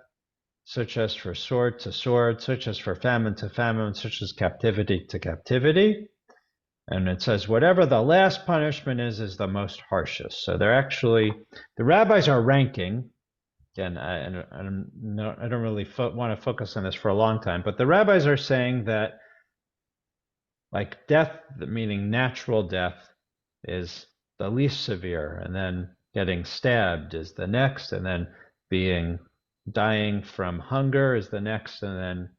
Speaker 1: such as for sword to sword, such as for famine to famine, such as captivity to captivity. And it says, whatever the last punishment is the most harshest. So the rabbis are ranking. Again, I don't really want to focus on this for a long time, but the rabbis are saying that, like, death, meaning natural death, is the least severe, and then getting stabbed is the next, and then dying from hunger is the next, and then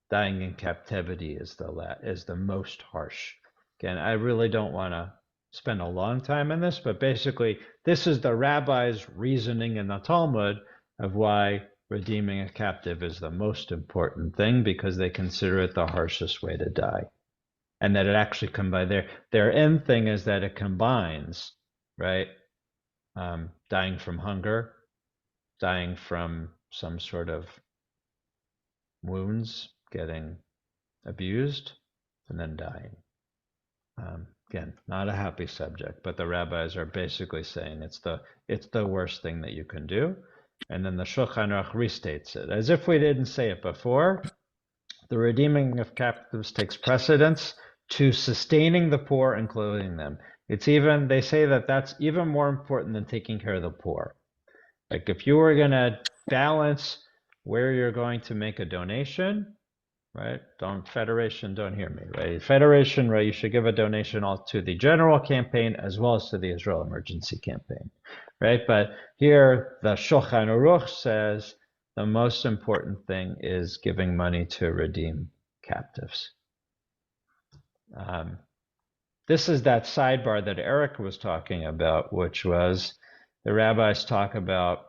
Speaker 1: dying in captivity is the most harsh. Again, I really don't want to spend a long time on this, but basically this is the rabbis' reasoning in the Talmud of why redeeming a captive is the most important thing, because they consider it the harshest way to die. And that it actually combines, their end thing is that it combines, right? Dying from hunger, dying from some sort of wounds, getting abused, and then dying. Again, not a happy subject, but the rabbis are basically saying it's the worst thing that you can do. And then the Shulchan Aruch restates it, as if we didn't say it before. The redeeming of captives takes precedence to sustaining the poor and clothing them. They say that that's even more important than taking care of the poor. Like, if you were going to balance where you're going to make a donation, right? Federation, don't hear me, right? Federation, right? You should give a donation all to the general campaign as well as to the Israel Emergency Campaign, right? But here, the Shulchan Aruch says the most important thing is giving money to redeem captives. This is that sidebar that Eric was talking about, which was the rabbis talk about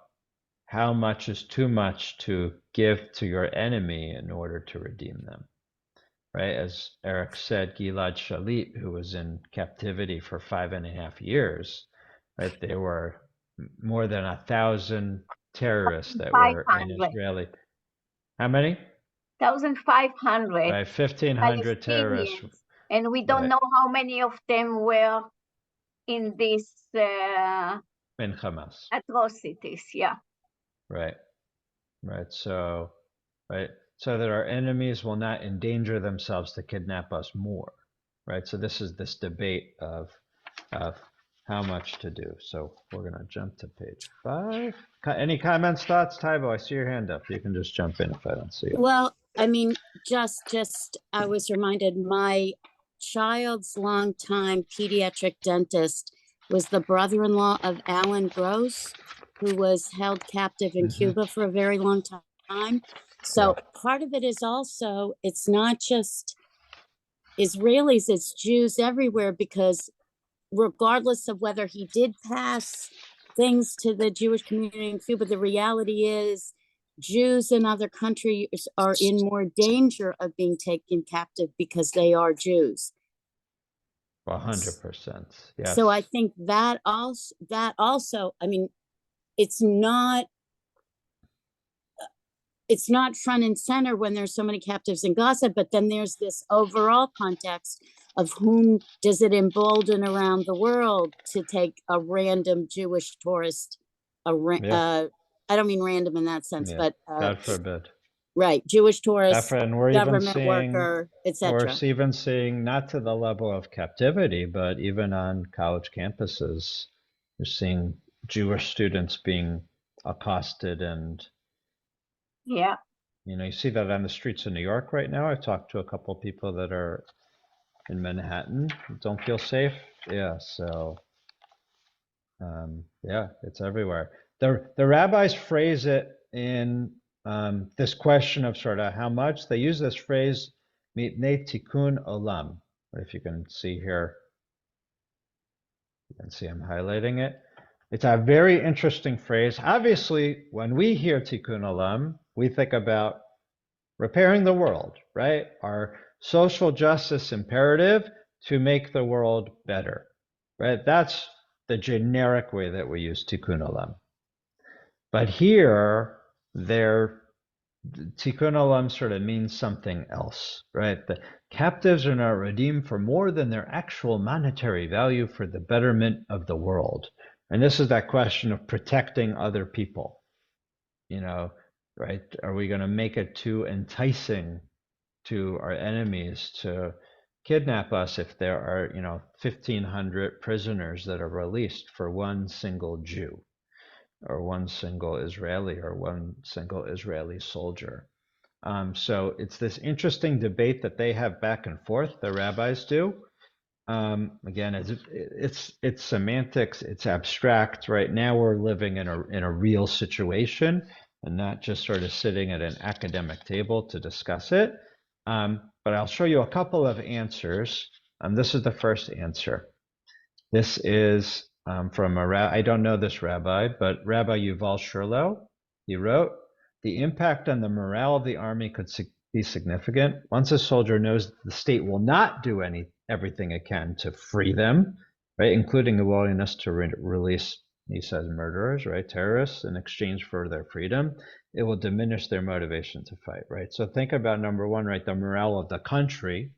Speaker 1: how much is too much to give to your enemy in order to redeem them, right? As Eric said, Gilad Shalit, who was in captivity for 5.5 years, right? There were more than 1,000 terrorists that were in
Speaker 2: 500.
Speaker 1: Israeli. How many?
Speaker 2: 1,500
Speaker 1: Right, 1,500 terrorists.
Speaker 2: Palestinians, and we don't
Speaker 1: Right.
Speaker 2: know how many of them were in these
Speaker 1: In Hamas.
Speaker 2: atrocities. Yeah.
Speaker 1: Right. Right. So, right. So that our enemies will not endanger themselves to kidnap us more. Right. So this is this debate of how much to do. So we're going to jump to page 5. Any comments, thoughts? Tybo, I see your hand up. You can just jump in if I don't see it.
Speaker 5: Well, I mean, just I was reminded my child's longtime pediatric dentist was the brother-in-law of Alan Gross, who was held captive in Cuba for a very long time. So part of it is also, it's not just Israelis, it's Jews everywhere, because regardless of whether he did pass things to the Jewish community in Cuba, the reality is Jews in other countries are in more danger of being taken captive because they are Jews.
Speaker 1: 100%. Yes.
Speaker 5: So I think that also, I mean, it's not front and center when there's so many captives in Gaza, but then there's this overall context of whom does it embolden around the world to take a random Jewish tourist, I don't mean random in that sense, but
Speaker 1: God forbid.
Speaker 5: Right, Jewish tourist,
Speaker 1: And we're
Speaker 5: government worker, etc.
Speaker 1: We're even seeing, not to the level of captivity, but even on college campuses, you're seeing Jewish students being accosted, and
Speaker 2: Yeah.
Speaker 1: you see that on the streets of New York right now. I've talked to a couple of people that are in Manhattan, don't feel safe. Yeah, so yeah, it's everywhere. The rabbis phrase it in this question of sort of how much. They use this phrase, mitnei tikkun olam. If you can see here, you can see I'm highlighting it. It's a very interesting phrase. Obviously, when we hear tikkun olam, we think about repairing the world, right? Our social justice imperative to make the world better, right? That's the generic way that we use tikkun olam. But here, tikkun olam sort of means something else, right? The captives are not redeemed for more than their actual monetary value for the betterment of the world. And this is that question of protecting other people, right? Are we going to make it too enticing to our enemies to kidnap us if there are, 1,500 prisoners that are released for one single Jew, or one single Israeli, or one single Israeli soldier? So it's this interesting debate that they have back and forth, the rabbis do. Again, it's semantics, it's abstract. Right now we're living in a real situation, and not just sort of sitting at an academic table to discuss it. But I'll show you a couple of answers. This is the first answer. This is from I don't know this rabbi, but Rabbi Yuval Shurlo. He wrote, "The impact on the morale of the army could be significant. Once a soldier knows that the state will not do everything it can to free them, right, including the willingness to release," he says, murderers, right, terrorists, in exchange for their freedom, it will diminish their motivation to fight, right? So think about number one, right, the morale of the country,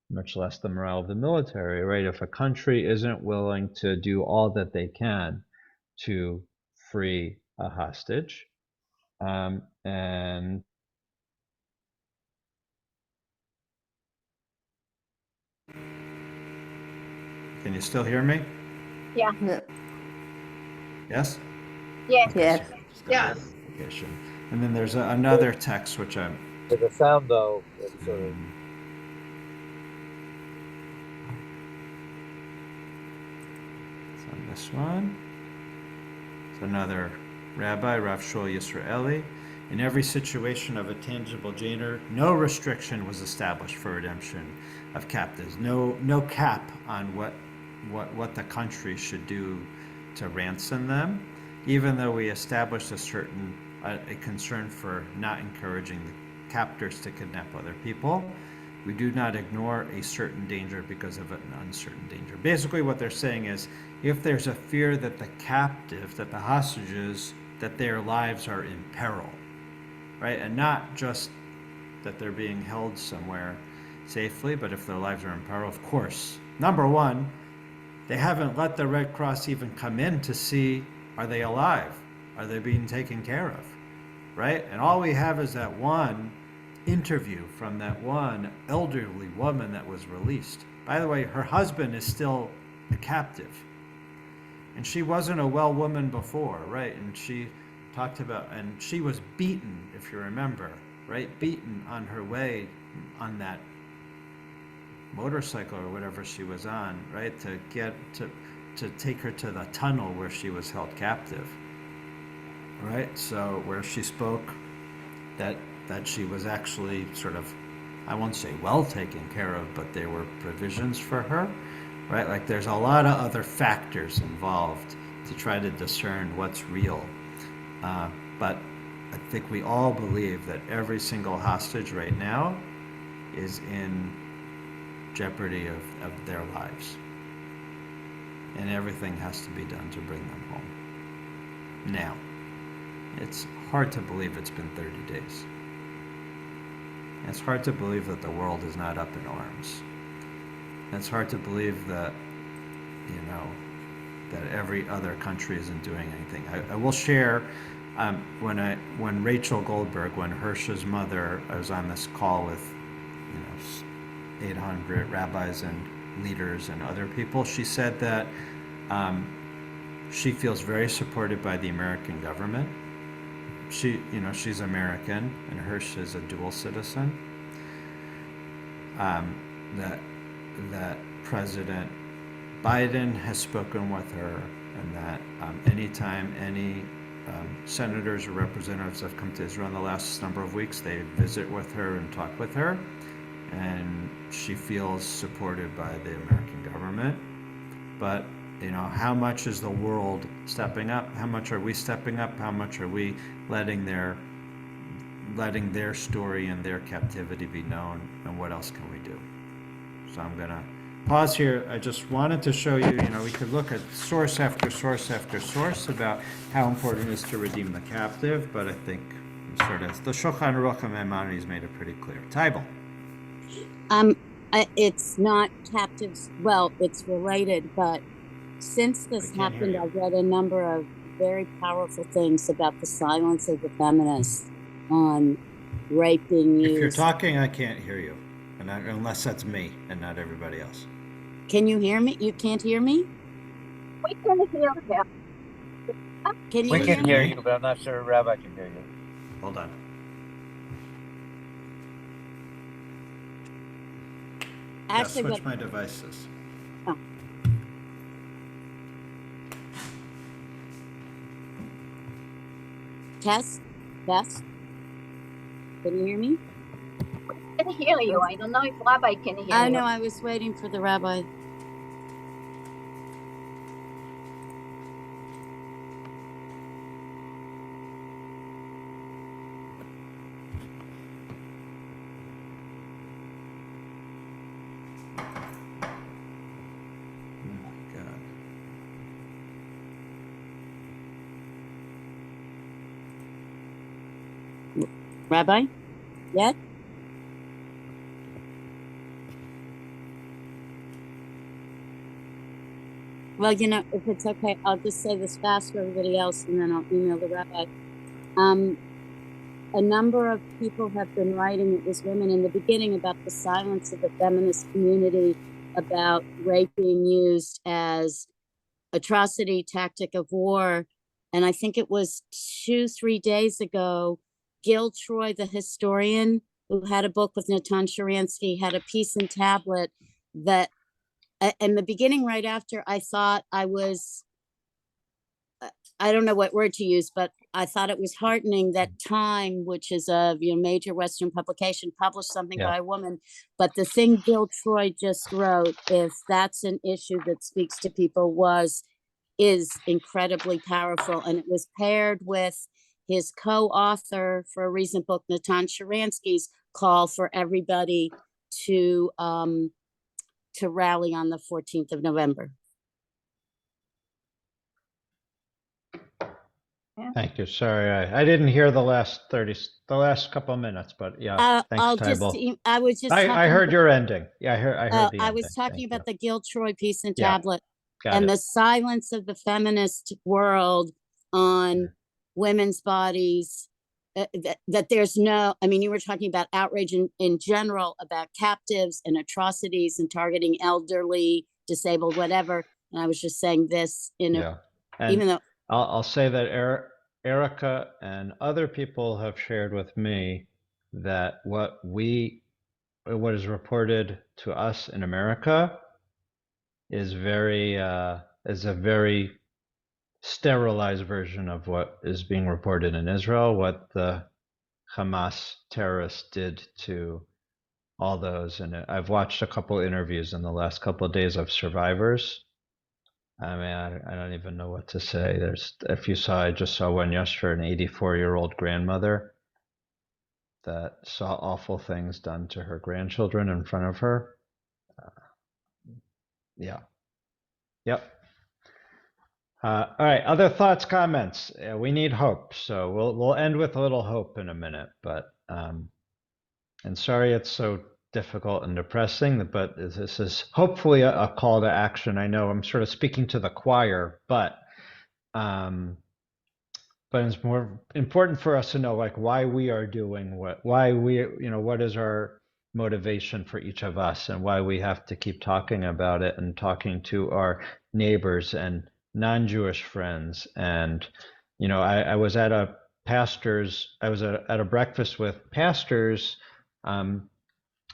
Speaker 1: much less the morale of the military, right? If a country isn't willing to do all that they can to free a hostage, and can you still hear me?
Speaker 2: Yeah.
Speaker 1: Yes?
Speaker 2: Yes.
Speaker 6: Yes.
Speaker 4: Yes.
Speaker 1: And then there's another text which I'm.
Speaker 3: With the sound though, it's sort of.
Speaker 1: It's on this one. It's another rabbi, Rav Shul Yisraeli. In every situation of a tangible danger, no restriction was established for redemption of captives. No cap on what the country should do to ransom them, even though we established a concern for not encouraging the captors to kidnap other people. We do not ignore a certain danger because of an uncertain danger. Basically, what they're saying is, if there's a fear that the captive, that the hostages, that their lives are in peril, right? And not just that they're being held somewhere safely, but if their lives are in peril, of course. Number one, they haven't let the Red Cross even come in to see, are they alive? Are they being taken care of? Right? And all we have is that one interview from that one elderly woman that was released. By the way, her husband is still a captive. And she wasn't a well woman before, right? And she talked about, and she was beaten, if you remember, right? Beaten on her way on that motorcycle or whatever she was on, right? To take her to the tunnel where she was held captive, right? So where she spoke that she was actually sort of, I won't say well taken care of, but there were provisions for her, right? Like there's a lot of other factors involved to try to discern what's real. But I think we all believe that every single hostage right now is in jeopardy of their lives. And everything has to be done to bring them home. Now, it's hard to believe it's been 30 days. It's hard to believe that the world is not up in arms. It's hard to believe that, that every other country isn't doing anything. I will share, when Rachel Goldberg, when Hirsch's mother, I was on this call with, 800 rabbis and leaders and other people, she said that she feels very supported by the American government. She's American, and Hirsch is a dual citizen. That President Biden has spoken with her, and that anytime any senators or representatives have come to Israel in the last number of weeks, they visit with her and talk with her, and she feels supported by the American government. But how much is the world stepping up? How much are we stepping up? How much are we letting their story and their captivity be known? And what else can we do? So I'm gonna pause here. I just wanted to show you, we could look at source after source after source about how important it is to redeem the captive, but I think sort of the Shulchan Aruch and Maimonides made it pretty clear. Tybal.
Speaker 5: It's not captives. Well, it's related, but since this happened, I've read a number of very powerful things about the silence of the feminists on rape being used.
Speaker 1: If you're talking, I can't hear you, unless that's me and not everybody else.
Speaker 5: Can you hear me? You can't hear me?
Speaker 2: We can hear her.
Speaker 5: Can you
Speaker 3: We
Speaker 5: hear
Speaker 3: can
Speaker 5: me?
Speaker 3: hear you, but I'm not sure Rabbi can hear you.
Speaker 1: Hold on.
Speaker 5: Actually,
Speaker 1: switch my devices.
Speaker 5: Oh. Test. Can you hear me?
Speaker 2: I can hear you. I don't know if Rabbi can hear you.
Speaker 5: I know. I was waiting for the rabbi. Rabbi? Yet? Well, if it's okay, I'll just say this fast for everybody else, and then I'll email the rabbi. A number of people have been writing, it was women in the beginning, about the silence of the feminist community about rape being used as atrocity, tactic of war. And I think it was 2-3 days ago, Gil Troy, the historian who had a book with Natan Sharansky, had a piece in Tablet that, in the beginning, right after, I thought I was, I don't know what word to use, but I thought it was heartening that Time, which is a major Western publication, published something
Speaker 1: Yeah.
Speaker 5: by a woman. But the thing Bill Troy just wrote, if that's an issue that speaks to people, is incredibly powerful, and it was paired with his co-author for a recent book, Natan Sharansky's call for everybody to rally on the 14th of November.
Speaker 1: Thank you. Sorry, I didn't hear the last couple of minutes, but yeah, thanks, Tybal.
Speaker 5: I was just
Speaker 1: I heard
Speaker 5: talking,
Speaker 1: your ending. Yeah, I heard the
Speaker 5: I
Speaker 1: ending.
Speaker 5: was talking
Speaker 1: Thank
Speaker 5: about
Speaker 1: you.
Speaker 5: the Gil Troy piece in
Speaker 1: Yeah,
Speaker 5: Tablet
Speaker 1: got
Speaker 5: and
Speaker 1: it.
Speaker 5: the silence of the feminist world on women's bodies. That there's no, I mean, you were talking about outrage in general about captives and atrocities and targeting elderly, disabled, whatever. And I was just saying this
Speaker 1: Yeah, and
Speaker 5: even though
Speaker 1: I'll say that Erica and other people have shared with me that what is reported to us in America is is a very sterilized version of what is being reported in Israel, what the Hamas terrorists did to all those. And I've watched a couple interviews in the last couple of days of survivors. I mean, I don't even know what to say. I just saw one yesterday, an 84-year-old grandmother that saw awful things done to her grandchildren in front of her. Yeah. Yep. All right. Other thoughts, comments? We need hope, so we'll end with a little hope in a minute. But and sorry it's so difficult and depressing, but this is hopefully a call to action. I know I'm sort of speaking to the choir, but it's more important for us to know like why we are doing what is our motivation for each of us, and why we have to keep talking about it and talking to our neighbors and non-Jewish friends. And I was at a breakfast with pastors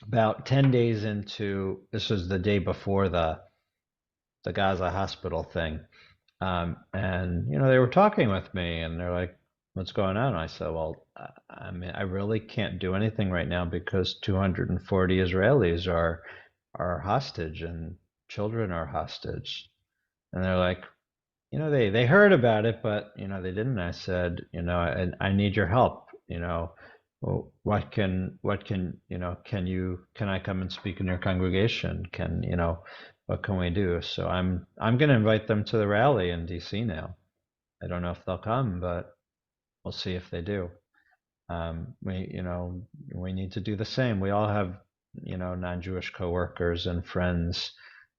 Speaker 1: about 10 days into, this was the day before the Gaza hospital thing. And they were talking with me, and they're like, "What's going on?" And I said, "Well, I mean, I really can't do anything right now because 240 Israelis are hostage, and children are hostage." And they're like, they heard about it, but they didn't. I said, I need your help. Well, can I come and speak in your congregation? What can we do? So I'm going to invite them to the rally in DC now. I don't know if they'll come, but we'll see if they do. We need to do the same. We all have non-Jewish coworkers and friends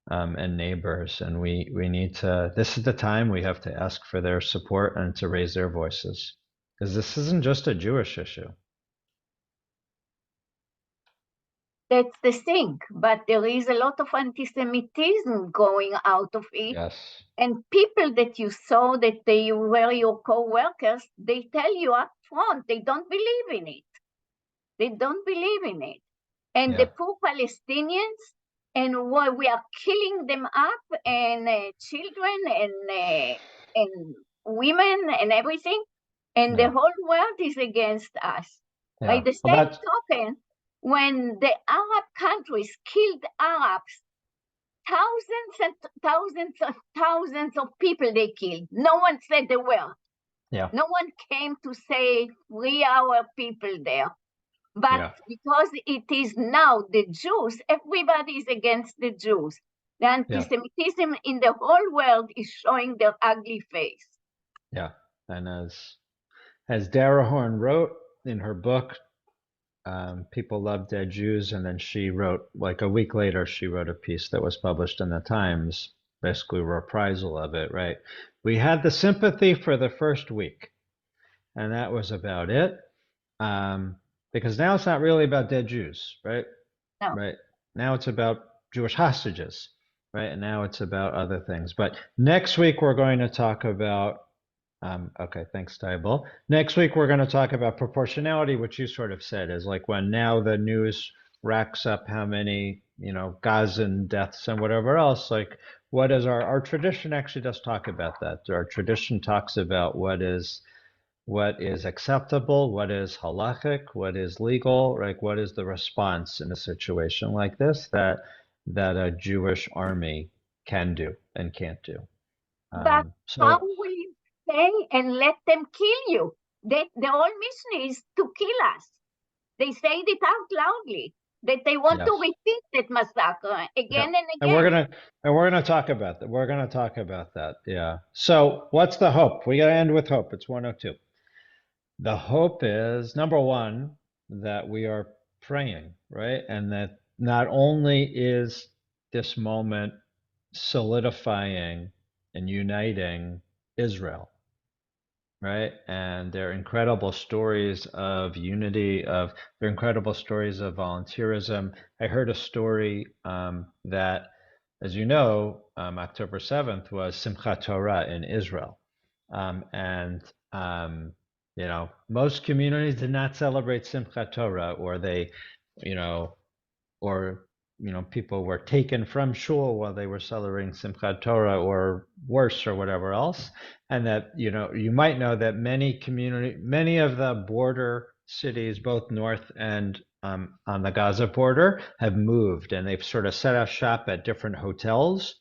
Speaker 1: and neighbors, and we need to. This is the time we have to ask for their support and to raise their voices, because this isn't just a Jewish issue.
Speaker 2: That's the thing, but there is a lot of anti-Semitism going out of it.
Speaker 1: Yes.
Speaker 2: And people that you saw that they were your co-workers, they tell you up front, they don't believe in it. They don't believe in it. And the poor Palestinians, and why we are killing them up, and children and women and everything, and the whole world is against us. By the same token, when the Arab countries killed Arabs, thousands of people they killed. No one said a word.
Speaker 1: Yeah.
Speaker 2: No one came to say, free our people there. But because it is now the Jews, everybody is against the Jews. The anti-Semitism in the whole world is showing their ugly face.
Speaker 1: Yeah. And as Dara Horn wrote in her book, People Love Dead Jews, and then she wrote, like a week later, she wrote a piece that was published in the Times, basically a reprisal of it, right? We had the sympathy for the first week, and that was about it. Because now it's not really about dead Jews, right?
Speaker 2: No.
Speaker 1: Right. Now it's about Jewish hostages, right? And now it's about other things. But next week we're going to talk about okay, thanks, Tybal. Next week, we're going to talk about proportionality, which you sort of said is like when now the news racks up how many, Gazan deaths and whatever else, like what is our tradition actually does talk about that. Our tradition talks about what is what is acceptable, what is halachic, what is legal, like what is the response in a situation like this that a Jewish army can do and can't do.
Speaker 2: But how will you stay and let them kill you? The whole mission is to kill us. They say it out loudly that they want
Speaker 1: Yes.
Speaker 2: to repeat that massacre again and
Speaker 1: And we're
Speaker 2: again.
Speaker 1: gonna talk about that. We're gonna talk about that. Yeah. So what's the hope? We gotta end with hope. It's 102. The hope is number one, that we are praying, right? And that not only is this moment solidifying and uniting Israel, right? And there are incredible stories of unity, there are incredible stories of volunteerism. I heard a story that, as you know, October 7th was Simchat Torah in Israel. And you know, most communities did not celebrate Simchat Torah, or they, you know, or people were taken from shul while they were celebrating Simchat Torah, or worse, or whatever else. And that, you might know that many of the border cities, both north and on the Gaza border, have moved, and they've sort of set up shop at different hotels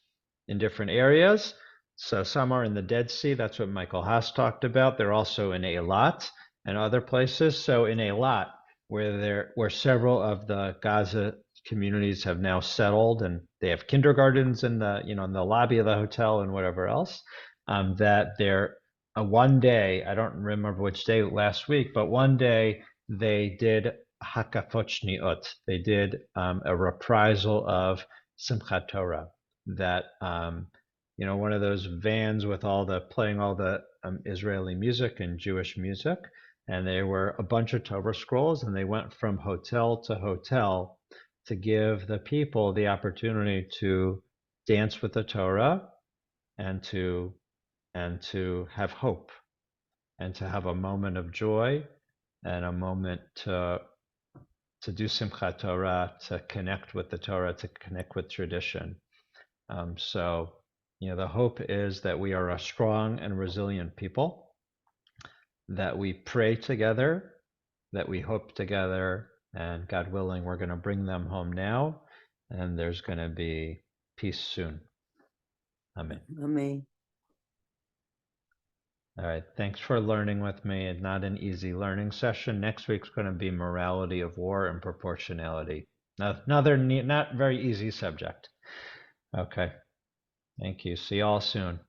Speaker 1: in different areas. So some are in the Dead Sea. That's what Michael Haas talked about. They're also in Eilat and other places. So in Eilat, where several of the Gaza communities have now settled, and they have kindergartens in the in the lobby of the hotel and whatever else, that they're one day, I don't remember which day last week, but one day they did hakafot shniot. They did a reprisal of Simchat Torah, that one of those vans with playing all the Israeli music and Jewish music, and they were a bunch of Torah scrolls, and they went from hotel to hotel to give the people the opportunity to dance with the Torah, and to have hope, and to have a moment of joy, and a moment to do Simchat Torah, to connect with the Torah, to connect with tradition. So, the hope is that we are a strong and resilient people, that we pray together, that we hope together, and God willing, we're going to bring them home now, and there's going to be peace soon. Amen.
Speaker 6: Amen.
Speaker 1: All right. Thanks for learning with me. It's not an easy learning session. Next week's going to be morality of war and proportionality. Another not very easy subject. Okay. Thank you. See you all soon.